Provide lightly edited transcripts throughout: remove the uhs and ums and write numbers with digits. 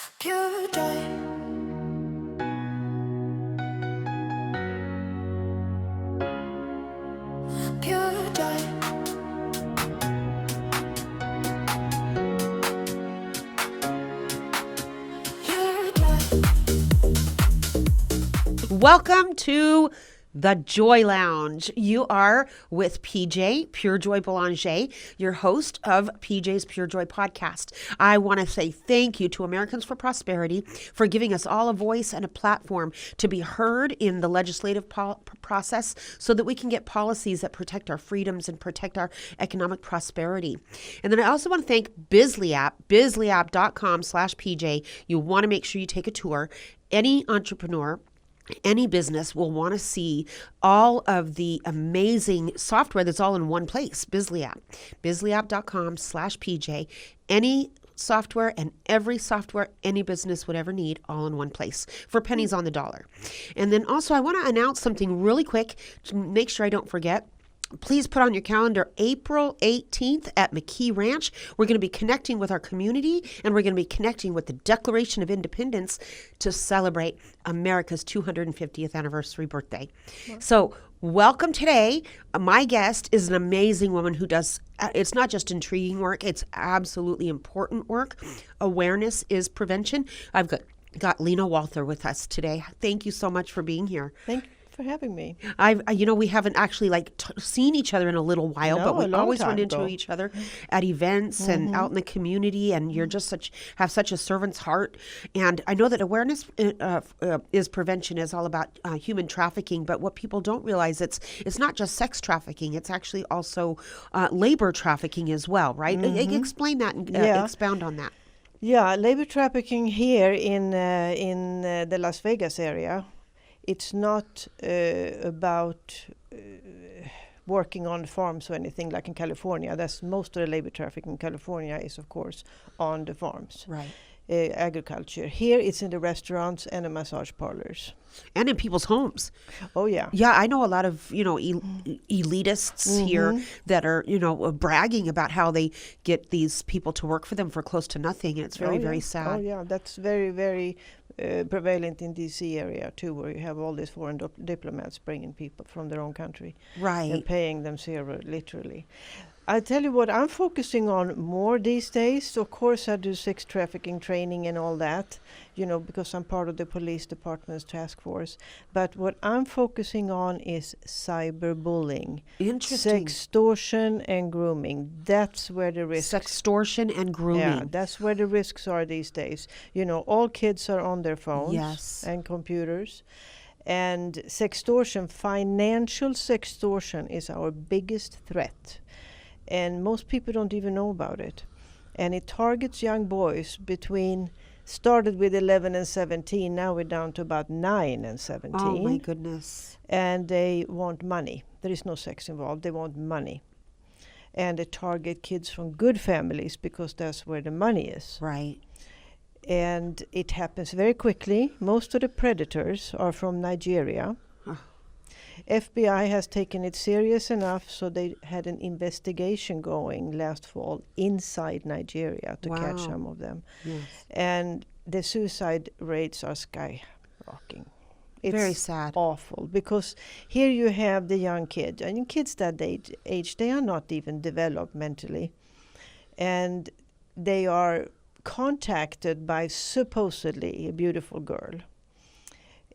Pure joy. Pure joy. Pure joy. Welcome to the Joy Lounge. You are with PJ, PureJoy Belanger, your host of PJ's PureJoy podcast. I want to say thank you to Americans for Prosperity for giving us all a voice and a platform to be heard in the legislative process so that we can get policies that protect our freedoms and protect our economic prosperity. And then I also want to thank Bizly app, bizlyapp.com/PJ. You want to make sure you take a tour. Any entrepreneur, any business will want to see all of the amazing software that's all in one place. Bizly app, bizlyapp.com/PJ. Any software and every software any business would ever need all in one place for pennies on the dollar. And then also I want to announce something really quick to make sure I don't forget. Please put on your calendar April 18th at McKee Ranch. We're going to be connecting with our community, and we're going to be connecting with the Declaration of Independence to celebrate America's 250th anniversary birthday. Wow. So welcome today. My guest is an amazing woman who does, it's not just intriguing work, it's absolutely important work. Awareness is prevention. I've got Lena Walther with us today. Thank you so much for being here. Thank you for having me. We haven't actually seen each other in a little while, but we always run into each other at events and out in the community. And you're just have such a servant's heart. And I know that awareness is prevention is all about human trafficking. But what people don't realize, it's not just sex trafficking. It's actually also labor trafficking as well, right? Explain that and expound on that. Yeah, labor trafficking here in the Las Vegas area. It's not about working on farms or anything like in California. That's most of the labor traffic in California is, of course, on the farms. Right. Agriculture. Here it's in the restaurants and the massage parlors. And in people's homes. Oh, yeah. Yeah, I know a lot of, elitists here that are, bragging about how they get these people to work for them for close to nothing. And it's very, very sad. Oh, yeah. That's very, very prevalent in D.C. area, too, where you have all these foreign diplomats bringing people from their own country. Right. And paying them zero, literally. I tell you what, I'm focusing on more these days. Of course, I do sex trafficking training and all that, because I'm part of the police department's task force. But what I'm focusing on is cyberbullying. Interesting. Sextortion and grooming. That's where the risks. Sextortion and grooming. Yeah, that's where the risks are these days. All kids are on their phones and computers. And sextortion, financial sextortion, is our biggest threat. And most people don't even know about it. And it targets young boys started with 11 and 17, now we're down to about 9 and 17. Oh my goodness. And they want money. There is no sex involved, they want money. And they target kids from good families because that's where the money is. Right. And it happens very quickly. Most of the predators are from Nigeria. FBI has taken it serious enough, so they had an investigation going last fall inside Nigeria to catch some of them. Yes. And the suicide rates are skyrocketing. It's very sad. Awful, because here you have the young kid, and kids that age, they are not even developed mentally. And they are contacted by supposedly a beautiful girl.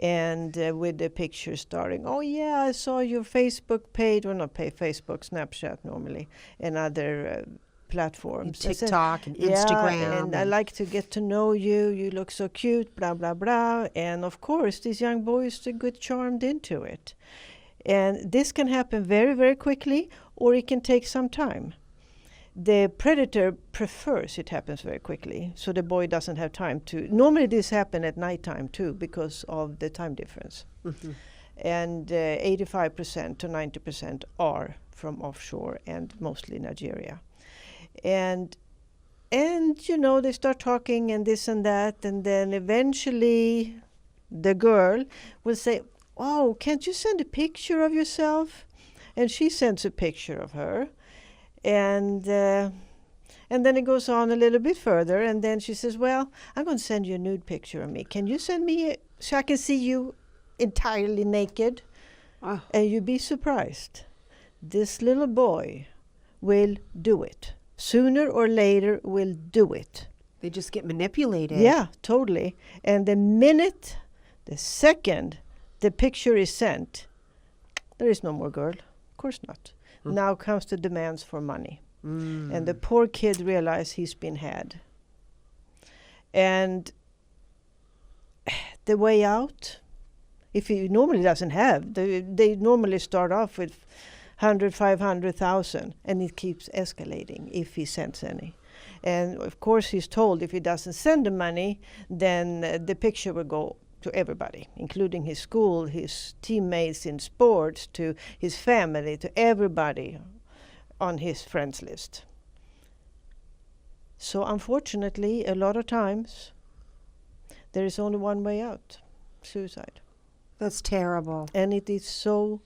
And with the picture starting, oh yeah, I saw your Facebook page, or not Facebook, Snapchat normally, and other platforms. And TikTok and Instagram. Yeah, and I like to get to know you, you look so cute, blah, blah, blah. And of course, these young boys get charmed into it. And this can happen very, very quickly, or it can take some time. The predator prefers it happens very quickly, so the boy doesn't have time to. Normally this happens at nighttime too, because of the time difference. Mm-hmm. And 85% to 90% are from offshore and mostly Nigeria. And they start talking and this and that, and then eventually the girl will say, oh, can't you send a picture of yourself? And she sends a picture of her. And And then it goes on a little bit further, and then she says, well, I'm going to send you a nude picture of me. Can you send me so I can see you entirely naked? Oh. And you'd be surprised. This little boy will do it. Sooner or later will do it. They just get manipulated. Yeah, totally. And the second the picture is sent, there is no more girl. Of course not. Now comes the demands for money. And the poor kid realizes he's been had. And the way out, if he normally doesn't have, they normally start off with 100, 500,000, and it keeps escalating if he sends any. And of course he's told if he doesn't send the money, then the picture will go to everybody, including his school, his teammates in sports, to his family, to everybody on his friends list. So unfortunately, a lot of times, there is only one way out: suicide. That's terrible. And it is so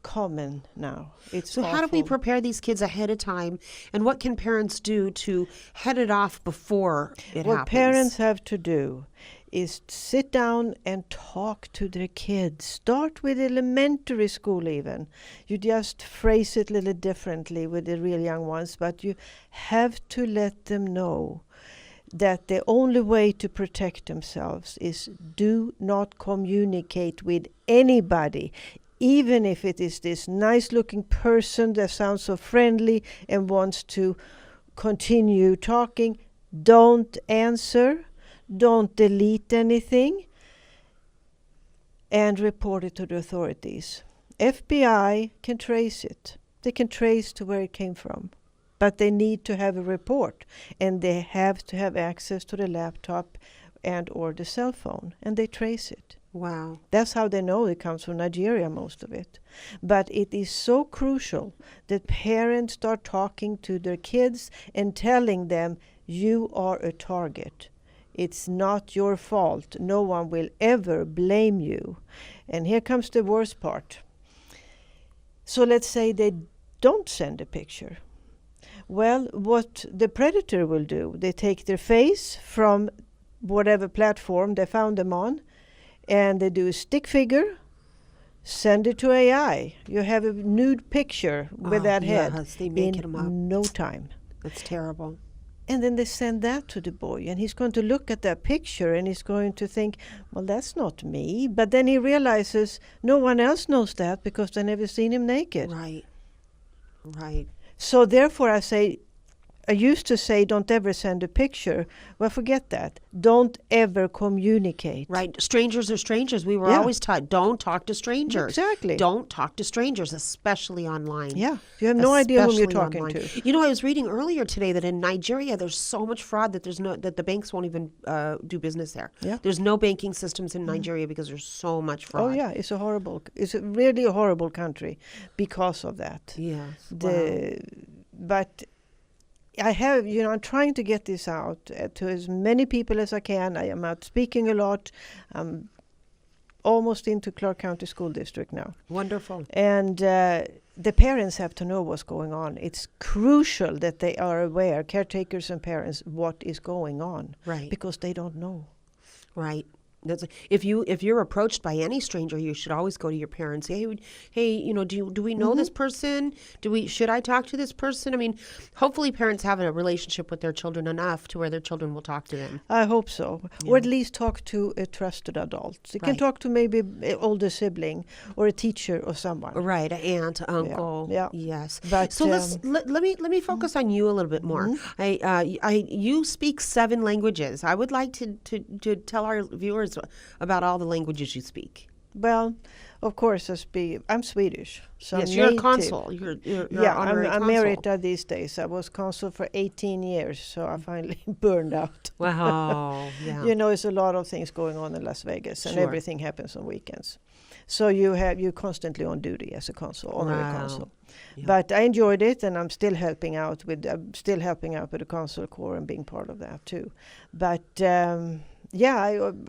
common now. It's So how do we awful. prepare these kids ahead of time? And what can parents do to head it off before it What happens? parents have to do is sit down and talk to their kids. Start with elementary school even. You just phrase it a little differently with the real young ones, but you have to let them know that the only way to protect themselves is do not communicate with anybody, even if it is this nice-looking person that sounds so friendly and wants to continue talking. Don't answer. Don't delete anything, and report it to the authorities. FBI can trace it. They can trace to where it came from. But they need to have a report, and they have to have access to the laptop and or the cell phone, and they trace it. Wow. That's how they know it comes from Nigeria, most of it. But it is so crucial that parents start talking to their kids and telling them, you are a target. It's not your fault. No one will ever blame you. And here comes the worst part. So let's say they don't send a picture. Well, what the predator will do, they take their face from whatever platform they found them on, and they do a stick figure, send it to AI. You have a nude picture with that head yes, they make in it up. no time. That's terrible. And then they send that to the boy, and he's going to look at that picture and he's going to think, well, that's not me. But then he realizes no one else knows that because they never seen him naked. Right. Right. So therefore I used to say, don't ever send a picture. Well, forget that. Don't ever communicate. Right. Strangers are strangers. We were Yeah. always taught, don't talk to strangers. Exactly. Don't talk to strangers, especially online. Yeah. You have no idea whom you're Especially talking online. to. You know, I was reading earlier today that in Nigeria there's so much fraud that that the banks won't even do business there. Yeah. There's no banking systems in Nigeria because there's so much fraud. Oh, yeah. It's really a horrible country because of that. Yes. Wow. But I have, I'm trying to get this out to as many people as I can. I am out speaking a lot. I'm almost into Clark County School District now. Wonderful. And the parents have to know what's going on. It's crucial that they are aware, caretakers and parents, what is going on. Right. Because they don't know. Right. If you're approached by any stranger, you should always go to your parents. Say, hey, do we know this person? Should I talk to this person? I mean, hopefully parents have a relationship with their children enough to where their children will talk to them. I hope so. Yeah. Or at least talk to a trusted adult. You can Right. talk to maybe an older sibling or a teacher or someone. Right, an aunt, uncle. Yeah. Yes. But, So let me focus on you a little bit more. You speak 7 languages. I would like to tell our viewers about all the languages you speak. Well, of course, I'm Swedish. So Yes, I'm you're a native. consul. You're Yeah, honorary I'm consul. Emerita these days. I was consul for 18 years, so I finally burned out. Wow. Yeah. It's a lot of things going on in Las Vegas, and Sure. everything happens on weekends. So you're constantly on duty as a consul, honorary Wow. consul. Yeah. But I enjoyed it, and I'm still helping out with the consul corps and being part of that too. But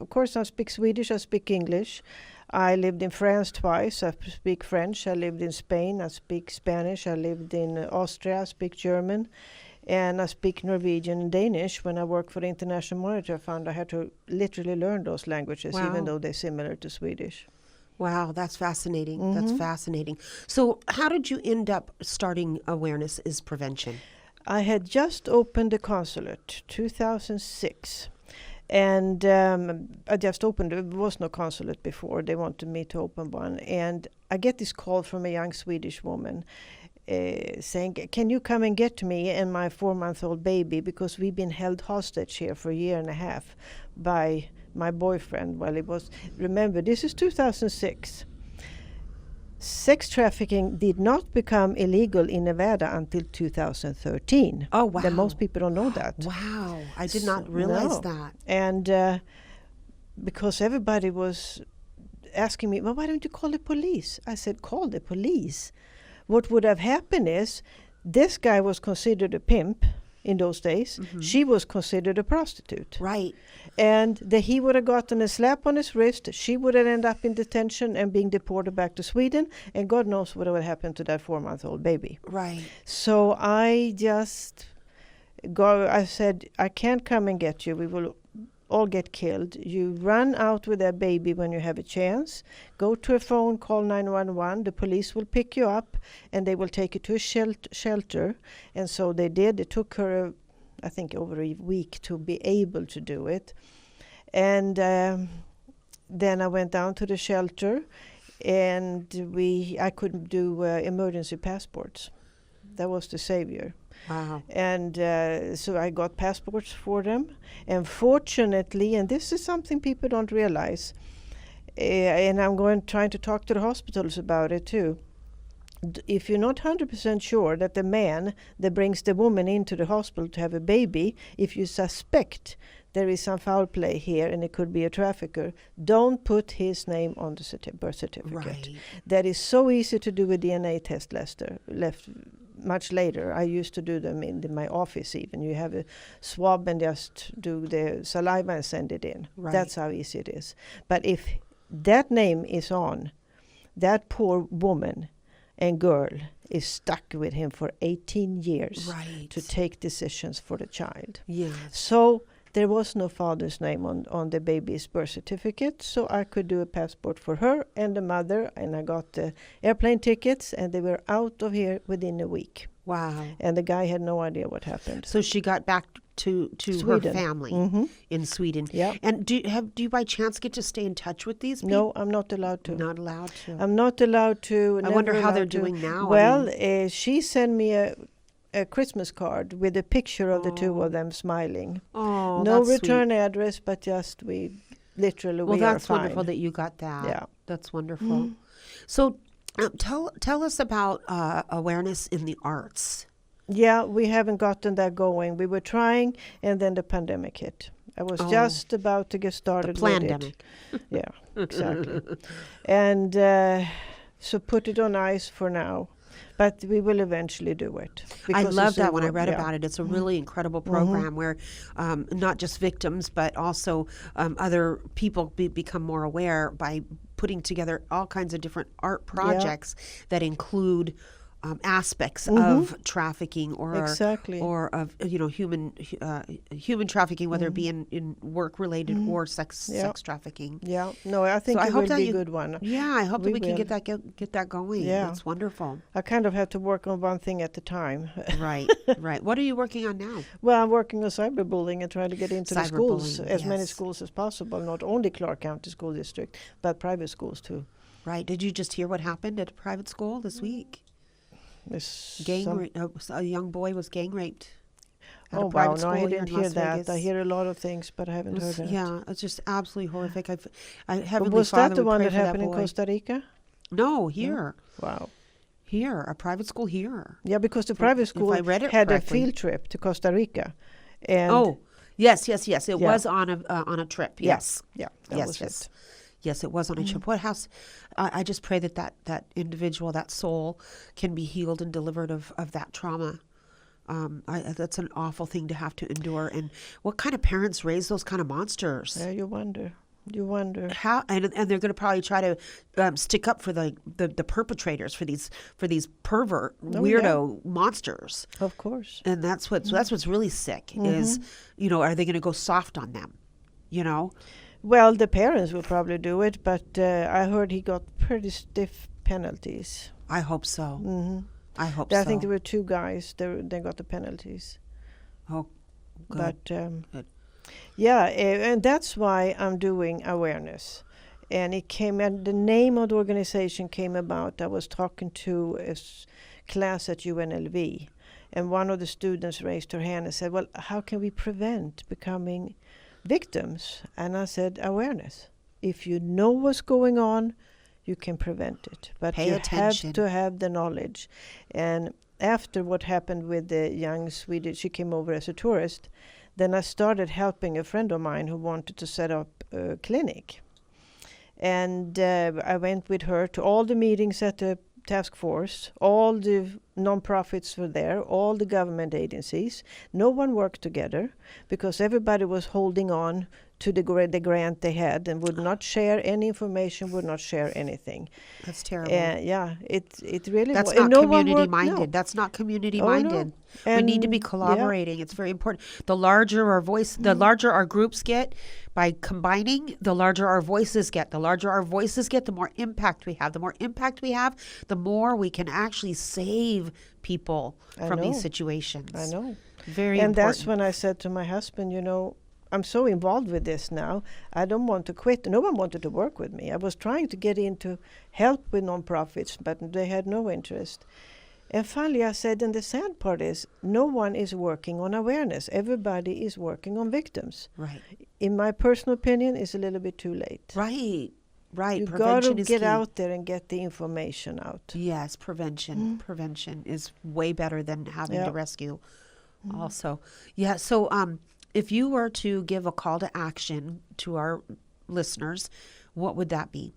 of course I speak Swedish, I speak English. I lived in France twice. I speak French. I lived in Spain. I speak Spanish. I lived in Austria. I speak German. And I speak Norwegian and Danish. When I worked for the International Monitor, I found I had to literally learn those languages, Wow. even though they're similar to Swedish. Wow, that's fascinating. That's fascinating. So how did you end up starting Awareness is Prevention? I had just opened the consulate, 2006. And I just opened, there was no consulate before. They wanted me to open one. And I get this call from a young Swedish woman saying, can you come and get me and my 4-month-old baby, because we've been held hostage here for a year and a half by my boyfriend. Well, it was, remember, this is 2006. Sex trafficking did not become illegal in Nevada until 2013. Oh, wow. That most people don't know that. Wow, I did not realize that. And because everybody was asking me, well, why don't you call the police? I said, call the police. What would have happened is this guy was considered a pimp in those days. She was considered a prostitute. Right. And he would have gotten a slap on his wrist. She would have ended up in detention and being deported back to Sweden. And God knows what would happen to that 4-month-old baby. Right. So I just I said, I can't come and get you. We will all get killed. You run out with that baby when you have a chance. Go to a phone, call 911. The police will pick you up and they will take you to a shelter. And so they did. It took her, I think, over a week to be able to do it. And then I went down to the shelter and I couldn't do emergency passports. That was the savior. Wow. And so I got passports for them. And fortunately, and this is something people don't realize, and I'm trying to talk to the hospitals about it too. If you're not 100% sure that the man that brings the woman into the hospital to have a baby, if you suspect there is some foul play here and it could be a trafficker, don't put his name on the birth certificate. Right. That is so easy to do a DNA test, much later. I used to do them in my office even. You have a swab and just do the saliva and send it in. Right. That's how easy it is. But if that name is on, that poor woman and girl is stuck with him for 18 years Right. to take decisions for the child. Yes. So there was no father's name on the baby's birth certificate, so I could do a passport for her and the mother, and I got the airplane tickets, and they were out of here within a week. Wow. And the guy had no idea what happened. So she got back to her Sweden. family in Sweden. Yeah. And do you by chance get to stay in touch with these people? No, I'm not allowed to. Not allowed to. I'm not allowed to. I wonder never how they're allowed to. doing now. I Well, she sent me a Christmas card with a picture of the two of them smiling. Oh, No that's return sweet. address, but just we literally Well, we are that's fine. wonderful that you got that. Yeah. That's wonderful. So tell us about awareness in the arts. Yeah, we haven't gotten that going. We were trying, and then the pandemic hit. I was just about to get started with Plandemic. it. Yeah, exactly. And so put it on ice for now. But we will eventually do it. I because love it's a that when I wo- read yeah. about it. It's a really incredible program where not just victims, but also other people become more aware by putting together all kinds of different art projects that include aspects of trafficking Exactly. or of human trafficking, whether it be in work related or sex trafficking. Yeah, no, I think So I it hope will that be a you- good one. Yeah, I hope that We we can will. get that going. Yeah. It's wonderful. I kind of have to work on one thing at a time. Right, right. What are you working on now? Well, I'm working on cyberbullying and trying to get into the schools, Cyberbullying, as many yes. schools as possible, not only Clark County School District, but private schools too. Right. Did you just hear what happened at a private school this week? There's A young boy was gang raped. At Oh a wow! private No, I school here didn't in hear Las that. Vegas. I hear a lot of things, but I haven't heard that. Yeah, it's just absolutely horrific. I But Heavenly was Father, that the we one pray that for happened in boy. Costa Rica? No, here, Wow. here, a private school here. Yeah, because the private if school I read it had correctly. a field trip to Costa Rica, and Oh, yes. It Yeah. was on a trip. Yeah. Yes, yeah, that yes, was yes. it. Yes, it was on a trip. What house? I just pray that individual, that soul, can be healed and delivered of that trauma. That's an awful thing to have to endure. And what kind of parents raise those kind of monsters? Yeah, you wonder. You wonder. How and they're going to probably try to stick up for the perpetrators, for these pervert weirdo monsters. Of course. And that's what's really sick is, are they going to go soft on them? Well, the parents will probably do it, but I heard he got pretty stiff penalties. I hope so. Mm-hmm. I hope so. I think there were 2 guys. They got the penalties. Oh, good. But Good. yeah, and that's why I'm doing awareness. And the name of the organization came about. I was talking to a class at UNLV, and one of the students raised her hand and said, well, how can we prevent becoming victims? And I said, awareness. If you know what's going on, you can prevent it. But Pay you attention. have to have the knowledge. And after what happened with the young Swedish, she came over as a tourist, then I started helping a friend of mine who wanted to set up a clinic. And I went with her to all the meetings at the task force. All the non-profits were there, all the government agencies. No one worked together because everybody was holding on to the grant they had and would not share any information, would not share anything. That's terrible. Yeah, it really That's was. not No one community worked, minded. no. That's not community Oh, no. minded. We need to be And, yeah. collaborating. It's very important. The larger our voice, the larger our groups get by combining, the larger our voices get. The larger our voices get, the more impact we have. The more impact we have, the more we can actually save people from these know. situations. I know. Very And important. that's when I said to my husband, I'm so involved with this now. I don't want to quit. No one wanted to work with me. I was trying to get into help with nonprofits, but they had no interest. And finally I said, and the sad part is, no one is working on awareness. Everybody is working on victims. Right. In my personal opinion, it's a little bit too late. Right. You got to Prevention is get key. out there and get the information out. Yes, prevention. Prevention is way better than having Yeah. to rescue. Also, yeah. So, if you were to give a call to action to our listeners, what would that be?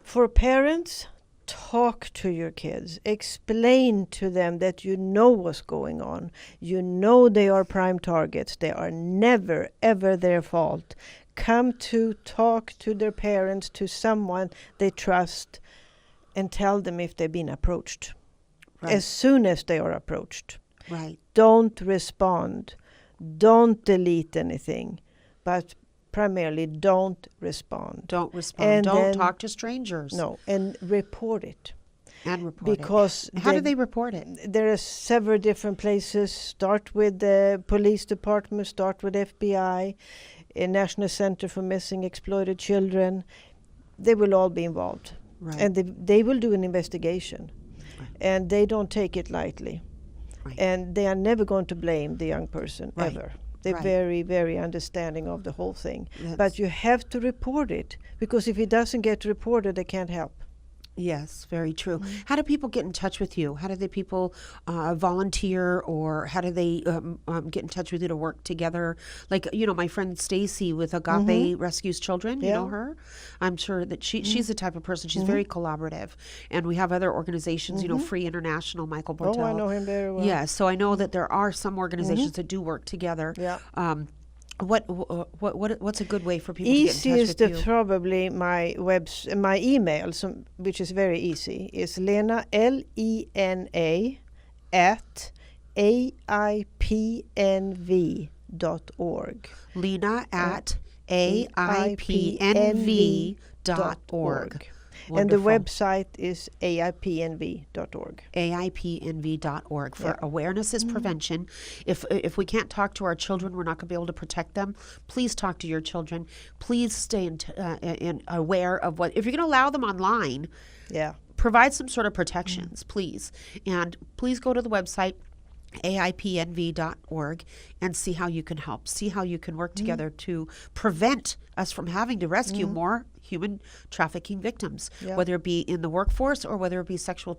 For parents, talk to your kids. Explain to them that you know what's going on. You know they are prime targets. They are never, ever their fault. Come to talk to their parents, to someone they trust, and tell them if they've been approached. Right. As soon as they are approached. Right. Don't respond. Don't delete anything. But primarily, don't respond. Don't respond. And Don't then- talk to strangers. No, and report it. And report it. Because How do they report it? there are several different places. Start with the police department, start with FBI, a National Center for Missing Exploited Children. They will all be involved. Right. And they will do an investigation. Right. And they don't take it lightly. Right. And they are never going to blame the young person, Right. ever. They're Right. very, very understanding of the whole thing. That's- But you have to report it, because if it doesn't get reported, they can't help. Yes, very true. How do people get in touch with you? How do the people volunteer, or how do they get in touch with you to work together? Like, my friend Stacy with Agape Rescues Children, you know Yeah. her? I'm sure that she's the type of person, she's very collaborative. And we have other organizations, Free International, Michael Bortel. Oh, I know him very well. Yeah, so I know that there are some organizations that do work together. Yeah. What's a good way for people to get in touch Easiest with is you? probably my my email, which is very easy. Is Lena, LENA at AIPNV.org. Lena at AIPNV.org. And the Wonderful. website is AIPNV.org. AIPNV.org for awareness is prevention. If we can't talk to our children, we're not going to be able to protect them. Please talk to your children. Please stay in aware of what, if you're going to allow them online, Yeah. provide some sort of protections, please. And please go to the website, AIPNV.org, and see how you can help. See how you can work together to prevent us from having to rescue more human trafficking victims, Yeah. whether it be in the workforce or whether it be sexually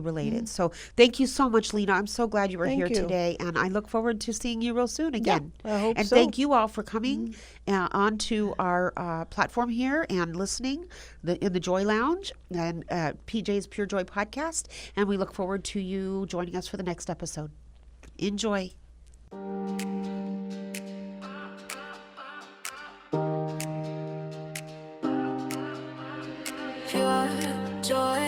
related. So thank you so much, Lena. I'm so glad you were Thank here you. today, and I look forward to seeing you real soon again. I hope and so. thank you all for coming onto our platform here and listening in the Joy Lounge and PJ's Pure Joy podcast. And we look forward to you joining us for the next episode. Enjoy. Pure Joy.